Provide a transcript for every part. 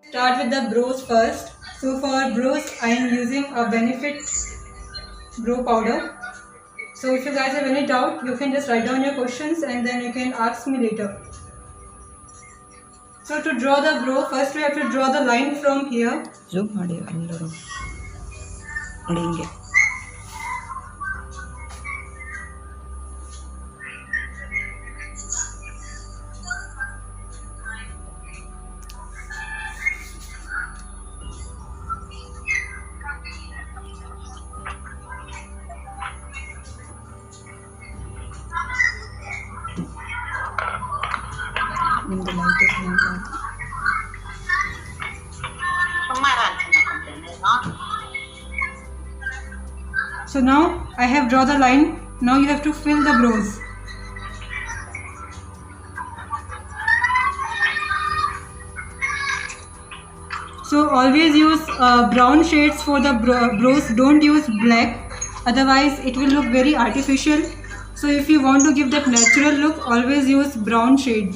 Start with the brows first. So for brows, I am using a Benefit brow powder. So if you guys have any doubt, you can just write down your questions and then you can ask me later. So to draw the brow, first we have to draw the line from here. Zoom ಮಾಡಿ ಎಲ್ಲರೂ ನೋಡಿ ಹಿಂಗೆ. ನಿಮ್ದು light So now I have drawn the line. Now you have to fill the brows. So always use brown shades for the brows. Don't use black, otherwise it will look very artificial. So if you want to give that natural look, always use brown shade.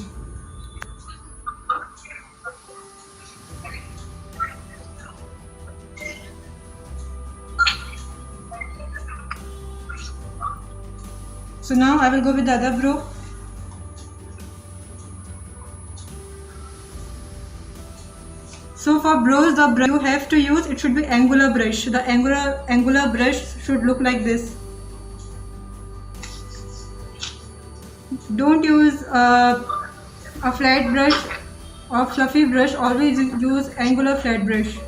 So now I will go with the other brow. So for brows, the brush you have to use, it should be angular brush. The angular brush should look like this. Don't use a flat brush or fluffy brush. Always use angular flat brush.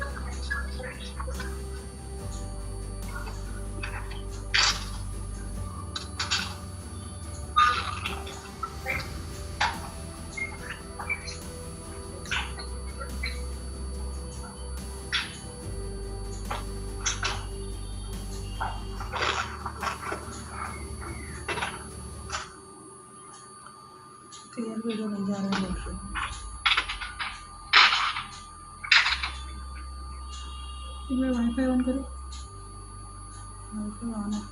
Clear video बन जा रहा है. मैं wifi on करूँ. Wifi on है.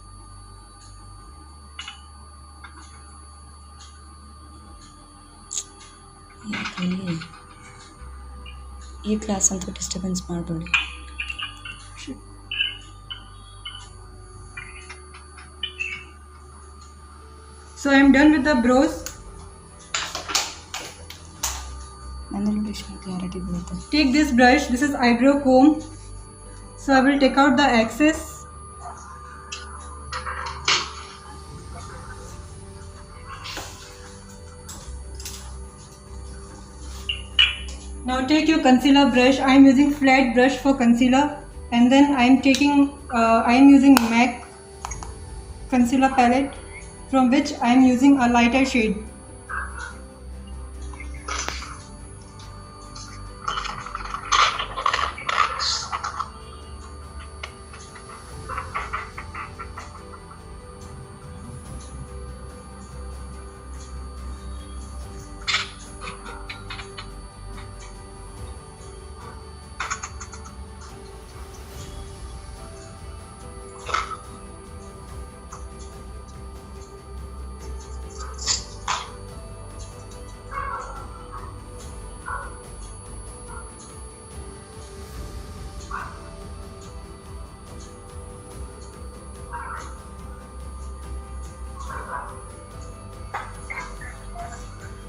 ಈ class ಅಂತೂ disturbance ಮಾಡಬೇಡಿ. So I am done with the brows. Take this brush. This is eyebrow comb. So I will take out the excess. Now take your concealer brush. I am using flat brush for concealer, and then I am using MAC concealer palette, from which I am using a lighter shade.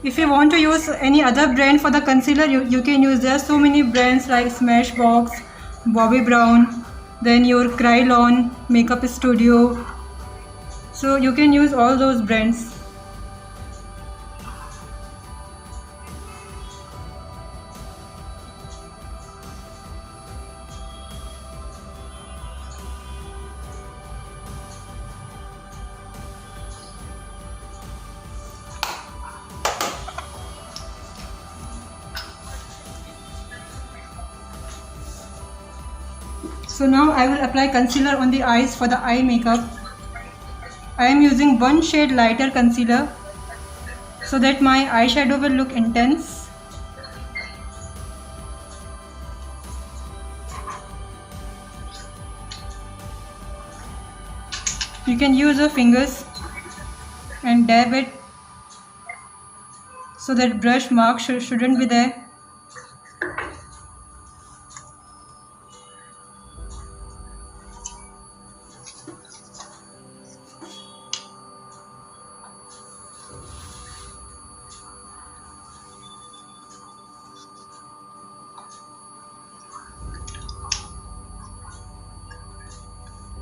If you want to use any other brand for the concealer, you can use. There are so many brands like Smashbox, Bobbi Brown, then your Krylon, Makeup Studio. So you can use all those brands. So now I will apply concealer on the eyes for the eye makeup. I am using one shade lighter concealer so that my eyeshadow will look intense. You can use your fingers and dab it so that brush mark shouldn't be there.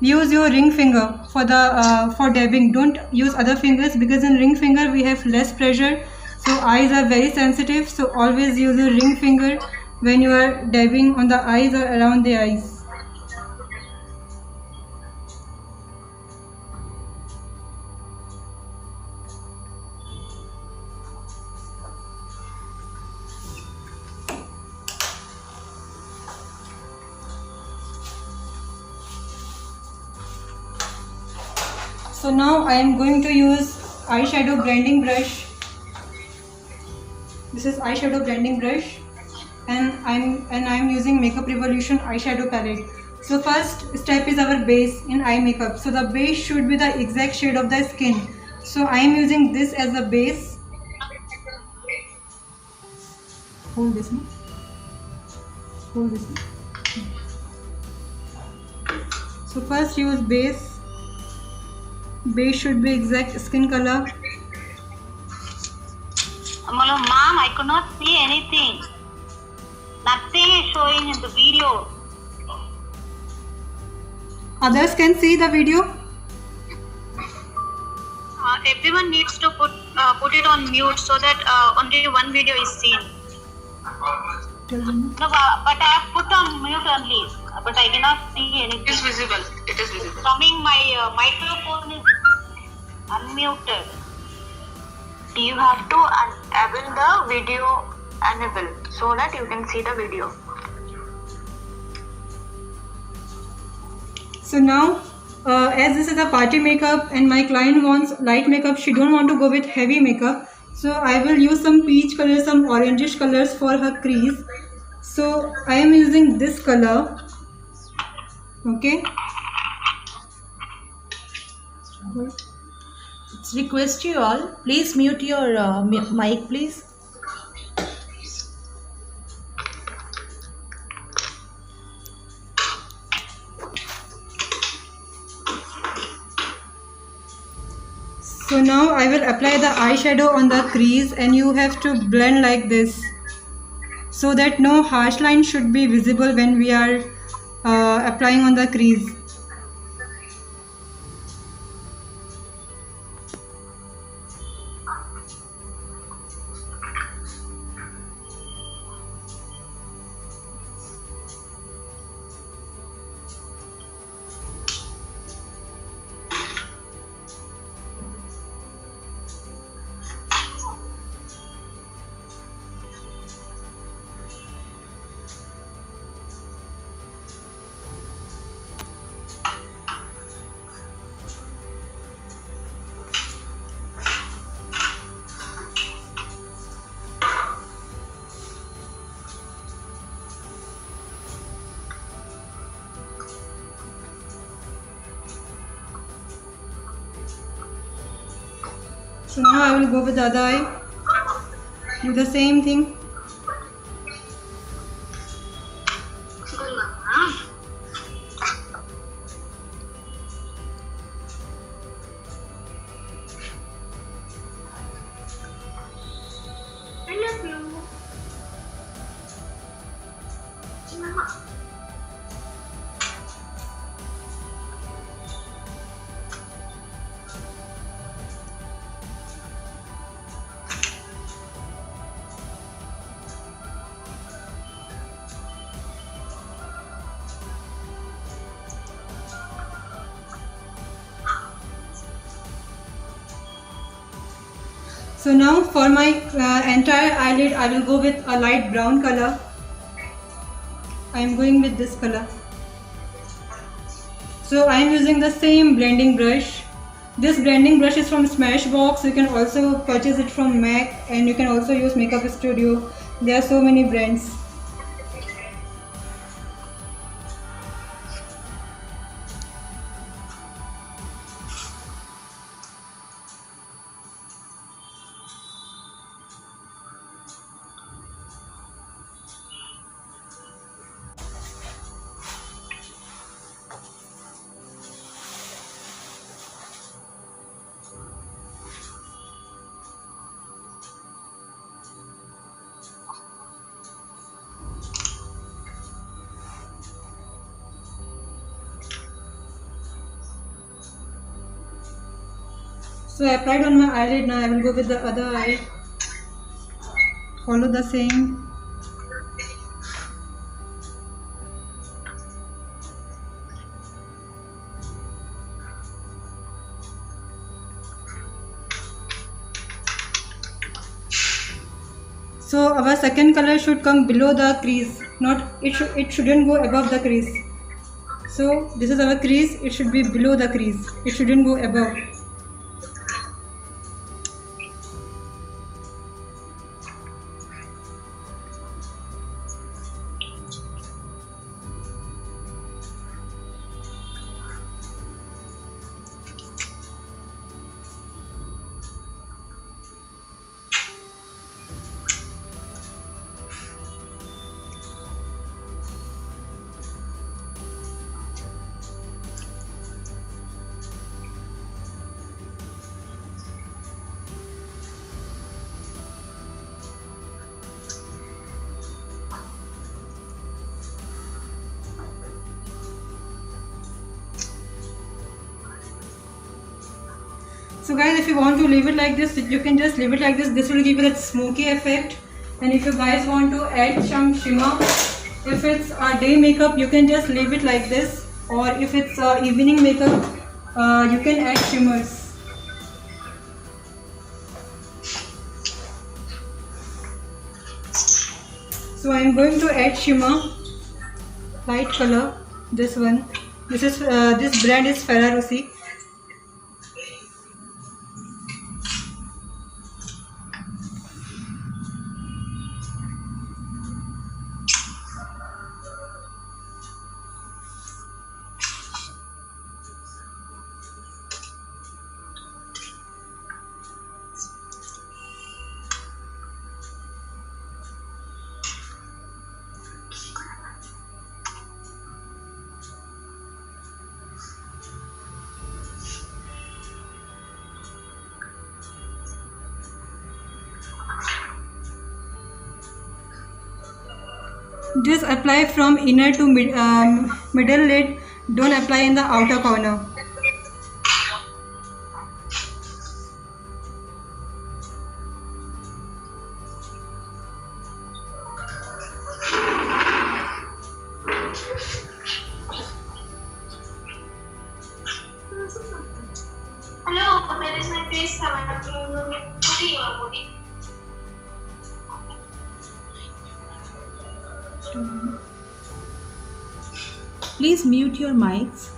use your ring finger for the for dabbing. Don't use other fingers, because in ring finger we have less pressure, so eyes are very sensitive. So always use your ring finger when you are dabbing on the eyes or around the eyes. So now I am going to use eyeshadow blending brush. This is eyeshadow blending brush, and I'm using Makeup Revolution eyeshadow palette. So first step is our base in eye makeup. So the base should be the exact shade of the skin. So I am using this as a base. Hold this now. Hold this now. So first use base. Base should be exact skin color. Ma'am, I could not see anything. Nothing is showing in the video. Others can see the video. Everyone needs to put it on mute so that only one video is seen. Tell them. No, but I have put on mute only, but I cannot see anything. It is visible. It is visible. Coming, my microphone is unmuted. You have to enable the video enable so that you can see the video. So now, as this is a party makeup and my client wants light makeup, she don't want to go with heavy makeup. So I will use some peach color, some orangish colors for her crease. So I am using this color. Okay. Request you all, please mute your mic, please. So now I will apply the eyeshadow on the crease, and you have to blend like this so that no harsh line should be visible when we are applying on the crease. So now I will go with the other eye. Do the same thing. So now for my entire eyelid, I will go with a light brown color. I am going with this color. So I am using the same blending brush. This blending brush is from Smashbox. You can also purchase it from MAC, and you can also use Makeup Studio. There are so many brands. So I applied on my eyelid. Now I will go with the other eye. Follow the same. So our second color should come below the crease, not it shouldn't go above the crease. So this is our crease, it should be below the crease, it shouldn't go above. So guys, if you want to leave it like this, you can just leave it like this. This will give you that smoky effect. And if you guys want to add some shimmer, if it's a day makeup, you can just leave it like this. Or if it's a evening makeup, you can add shimmers. So I am going to add shimmer, light color. This one. This brand is Ferrero Rocher. Just apply from inner to middle lid. Don't apply in the outer corner. Hello, where is my face? Please mute your mics.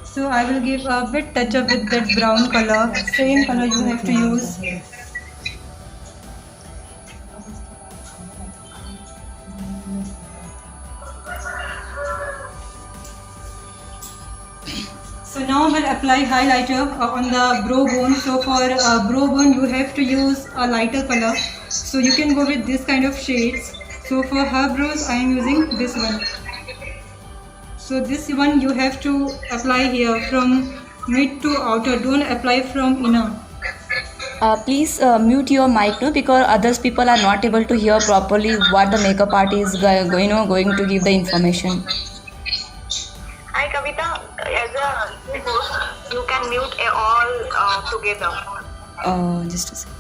So I will give a bit touch up with that brown color. Same color you have to use. So now we'll apply highlighter on the brow bone. So for brow bone you have to use a lighter color. So you can go with this kind of shades. So for her brows I am using this one. So this one you have to apply here from mid to outer. Don't apply from inner. Please mute your mic no, because others people are not able to hear properly what the makeup artist is going to give the information. Hi Kavita, as a host, you can mute all together. Just a second.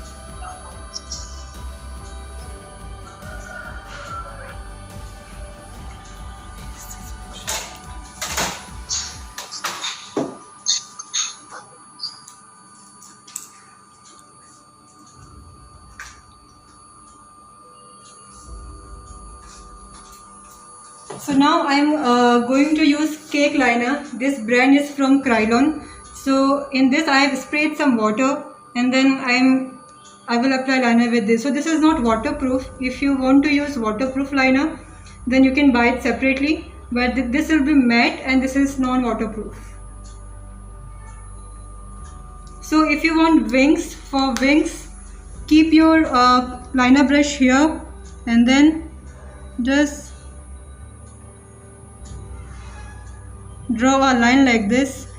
So now I am going to use cake liner. This brand is from Krylon. So in this I have sprayed some water and then I will apply liner with this. So this is not waterproof. If you want to use waterproof liner, then you can buy it separately. But this will be matte and this is non-waterproof. So if you want wings, for wings, keep your liner brush here and then just draw a line like this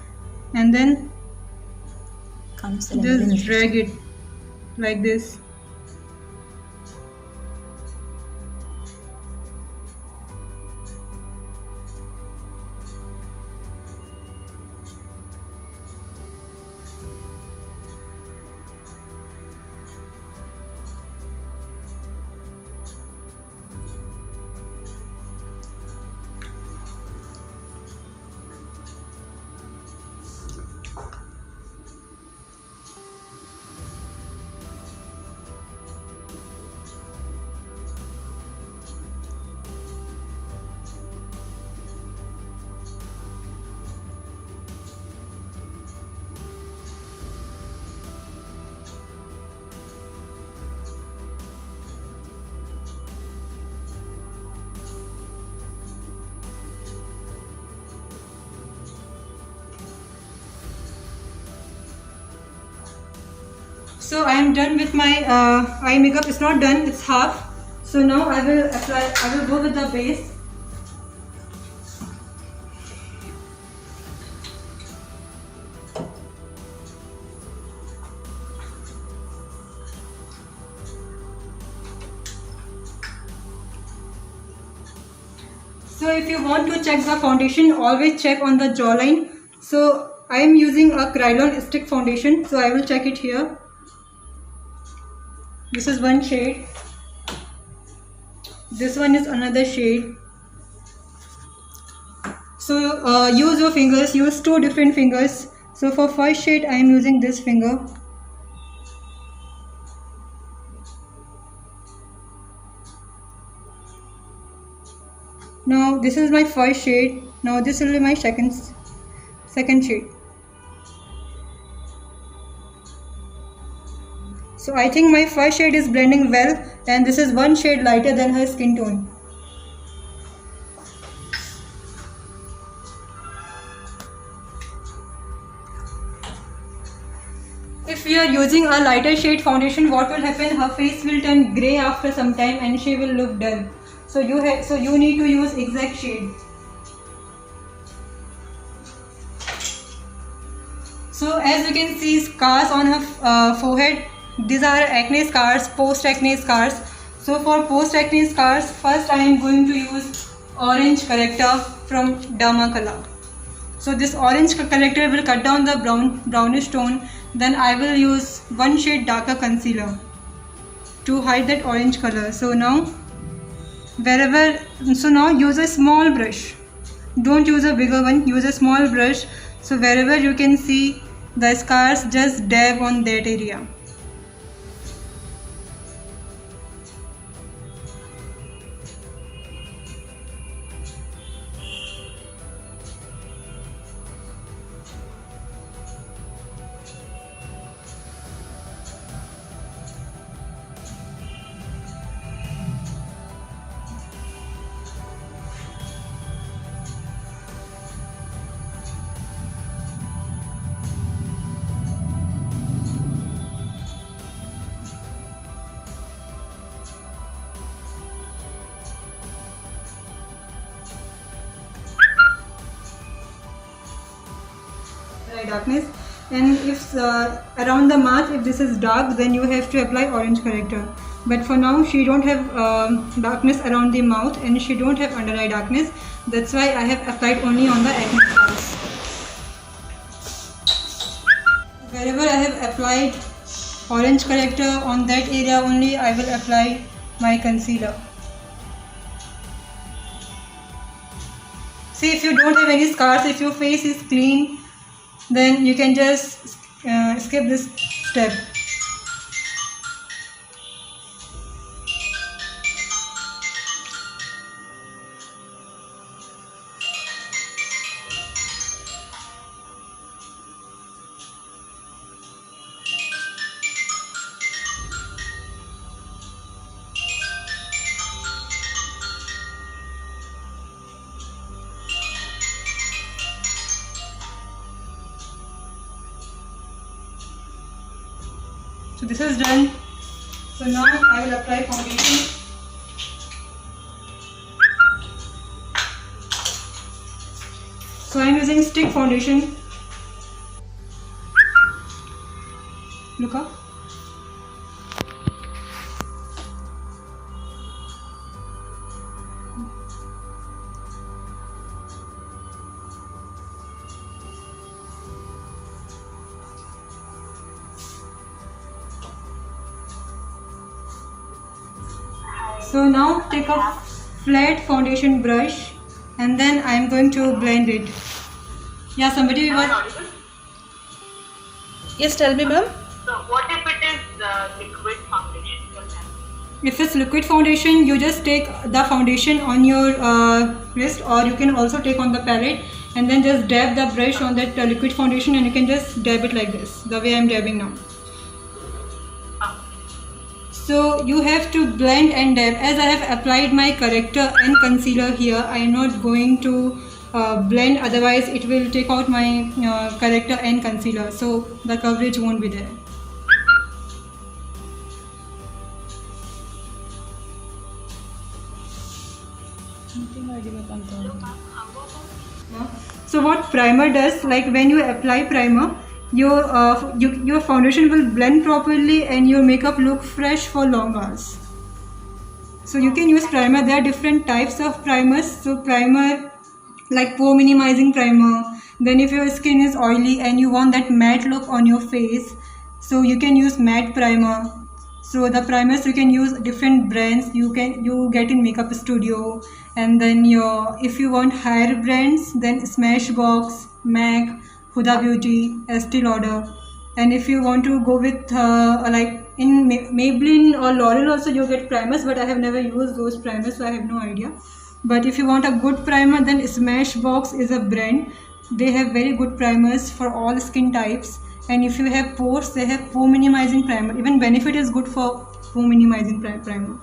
and then just drag it like this. So I am done with my eye makeup. It's not done, it's half. So now I will go with the base. So if you want to check the foundation, always check on the jawline. So I am using a Krylon stick foundation, so I will check it here. This is one shade. This one is another shade. So use your fingers, use two different fingers. So for first shade I am using this finger. Now this is my first shade. Now this will be my second shade. So I think my first shade is blending well, and this is one shade lighter than her skin tone. If we are using a lighter shade foundation, what will happen? Her face will turn grey after some time and she will look dull. So you need to use exact shade. So as you can see, scars on her forehead. These are acne scars, post-acne scars. So for post-acne scars, first I am going to use orange corrector from Dermacolor. So this orange corrector will cut down the brownish tone. Then I will use one shade darker concealer to hide that orange color. So now use a small brush. Don't use a bigger one, use a small brush. So wherever you can see the scars, just dab on that area. Darkness, and if around the mouth, if this is dark, then you have to apply orange corrector. But for now she don't have darkness around the mouth and she don't have under eye darkness. That's why I have applied only on the acne scars. Wherever I have applied orange corrector, on that area only I will apply my concealer. See, if you don't have any scars, if your face is clean, then you can just skip this step. So this is done. So now I will apply foundation. So I am using stick foundation. Look up. So now take a flat foundation brush and then I am going to blend it. Yeah, somebody was. Yes, tell me, ma'am. So what if it is liquid foundation? If it's liquid foundation, you just take the foundation on your wrist, or you can also take on the palette and then just dab the brush on that liquid foundation, and you can just dab it like this, the way I'm dabbing now. So you have to blend and dab. As I have applied my corrector and concealer here, I am not going to blend, otherwise it will take out my corrector and concealer, so the coverage won't be there. So what primer does, like when you apply primer, your foundation will blend properly and your makeup look fresh for long hours. So you can use primer. There are different types of primers. So primer like pore minimizing primer. Then if your skin is oily and you want that matte look on your face, so you can use matte primer. So the primers you can use different brands. You get in Makeup Studio, and then if you want higher brands, then Smashbox, MAC, Huda Beauty, Estee Lauder. And if you want to go with like in Maybelline or L'Oreal also you get primers, but I have never used those primers, so I have no idea. But if you want a good primer, then Smashbox is a brand. They have very good primers for all skin types. And if you have pores, they have pore minimizing primer. Even Benefit is good for pore minimizing primer.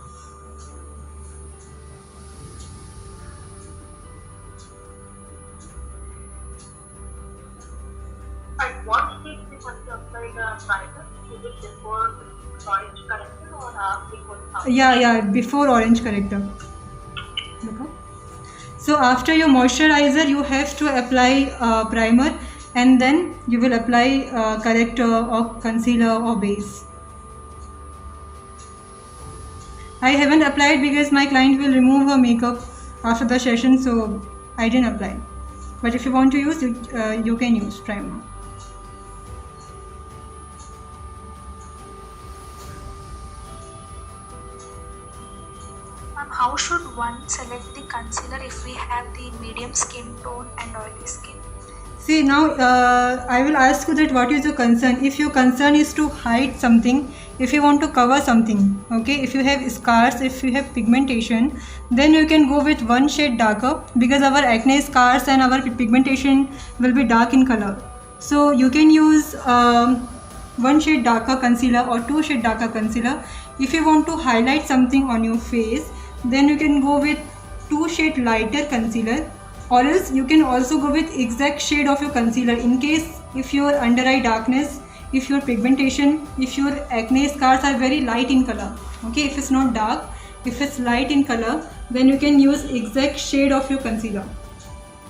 At what stage we have to apply the primer? Is it before orange corrector or before foundation? Yeah, before orange corrector. Look up. So after your moisturizer, you have to apply primer, and then you will apply corrector or concealer or base. I haven't applied because my client will remove her makeup after the session, so I didn't apply. But if you want to use, you can use primer. How should one select the concealer if we have the medium skin tone and oily skin? See, now I will ask you that what is your concern. If your concern is to hide something, if you want to cover something, okay, if you have scars, if you have pigmentation, then you can go with one shade darker, because our acne scars and our pigmentation will be dark in color. So you can use one shade darker concealer or two shade darker concealer. If you want to highlight something on your face, then you can go with two shade lighter concealer, or else you can also go with exact shade of your concealer in case if your under eye darkness, if your pigmentation, if your acne scars are very light in color, okay, if it's not dark, if it's light in color, then you can use exact shade of your concealer.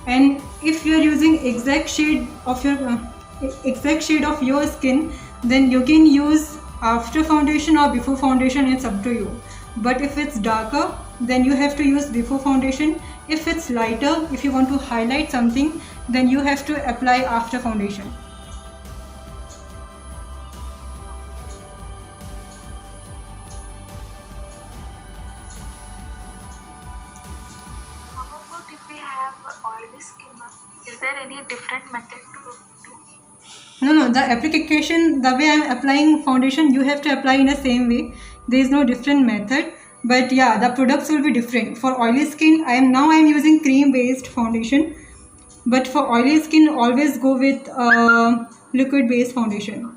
And if you are using exact shade of your skin, then you can use after foundation or before foundation, it's up to you. But if it's darker, then you have to use before foundation. If it's lighter, if you want to highlight something, then you have to apply after foundation. How about if we have oily skin? Is there any different method to do? No, the application, the way I am applying foundation, you have to apply in the same way. There is no different method, but yeah, the products will be different. For oily skin, I am using cream based foundation, but for oily skin, always go with liquid based foundation,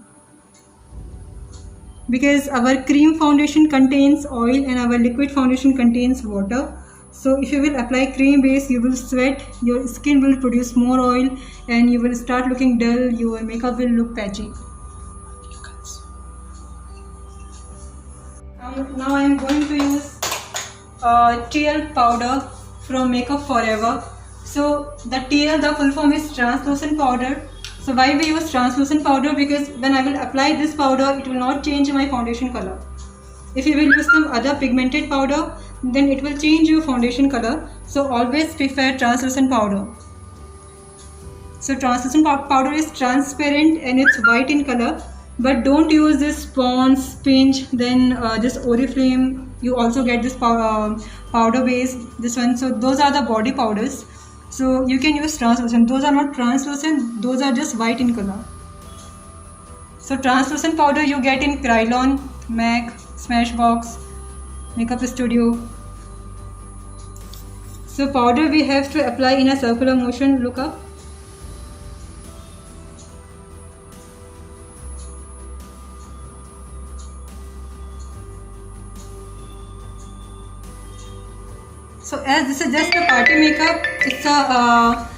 because our cream foundation contains oil and our liquid foundation contains water. So if you will apply cream base, you will sweat, your skin will produce more oil and you will start looking dull, your makeup will look patchy. Now I am going to use TL powder from Makeup Forever. So the TL, the full form is translucent powder. So why we use translucent powder? Because when I will apply this powder, it will not change my foundation color. If you will use some other pigmented powder, then it will change your foundation color. So always prefer translucent powder. So translucent powder is transparent and it's white in color. But don't use this Pond's, Pinch, then this Oriflame. You also get this powder base, this one. So those are the body powders. So you can use translucent. Those are not translucent, those are just white in color. So translucent powder you get in Krylon, MAC, Smashbox, Makeup Studio. So powder we have to apply in a circular motion. Look up. So as this is just a party makeup, it's a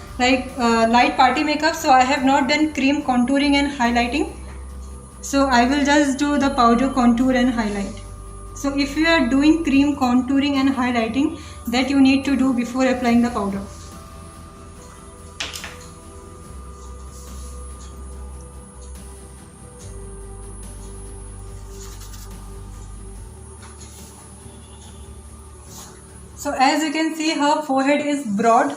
light party makeup. So I have not done cream contouring and highlighting. So I will just do the powder contour and highlight. So if you are doing cream contouring and highlighting, that you need to do before applying the powder. So as you can see, her forehead is broad.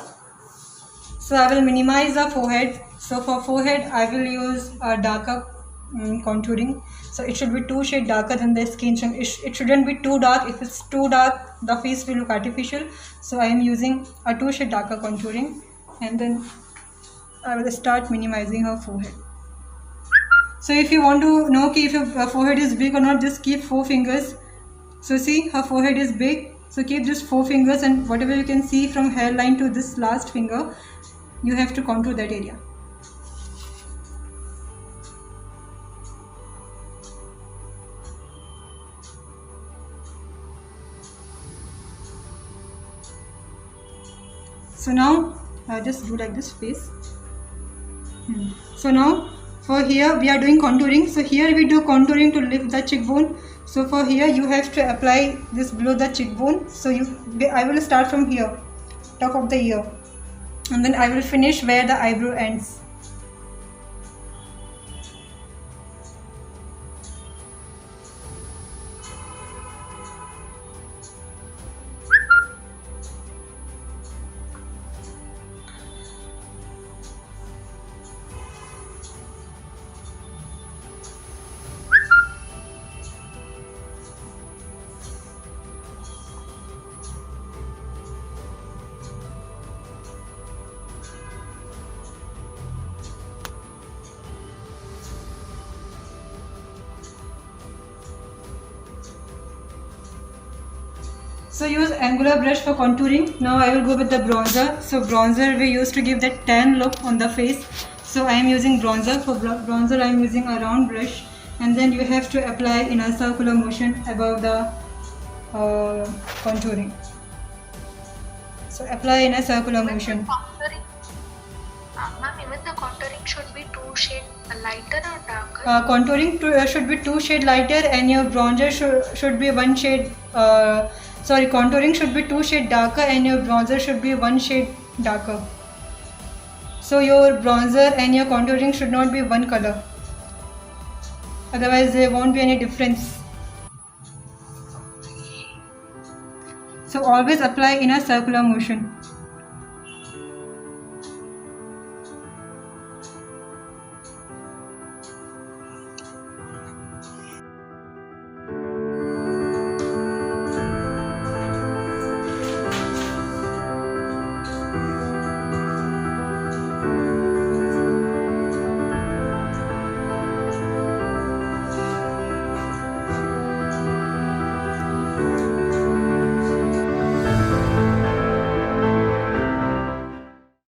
So I will minimize the forehead. So for forehead, I will use a darker contouring. So it should be 2 shades darker than the skin tone. It shouldn't be too dark. If it's too dark, the face will look artificial. So I am using a 2 shade darker contouring, and then I will start minimizing her forehead. So if you want to know if your forehead is big or not, just keep 4 fingers. So see, her forehead is big. So keep just 4 fingers, and whatever you can see from hairline to this last finger, you have to contour that area. So now I just do like this face. So now for here we are doing contouring. So here we do contouring to lift the cheekbone. So for here you have to apply this below the cheekbone. So I will start from here, top of the ear, and then I will finish where the eyebrow ends. So use angular brush for contouring. Now I will go with the bronzer. So bronzer we used to give that tan look on the face. So I am using bronzer. For bronzer I am using a round brush, and then you have to apply in a circular motion above the contouring. So apply in a circular motion. Ma'am, even the contouring should be 2 shades lighter or darker? Contouring should be 2 shades lighter, and your bronzer should be 1 shade. Contouring should be 2 shades darker, and your bronzer should be 1 shade darker. So your bronzer and your contouring should not be one color. Otherwise there won't be any difference. So always apply in a circular motion.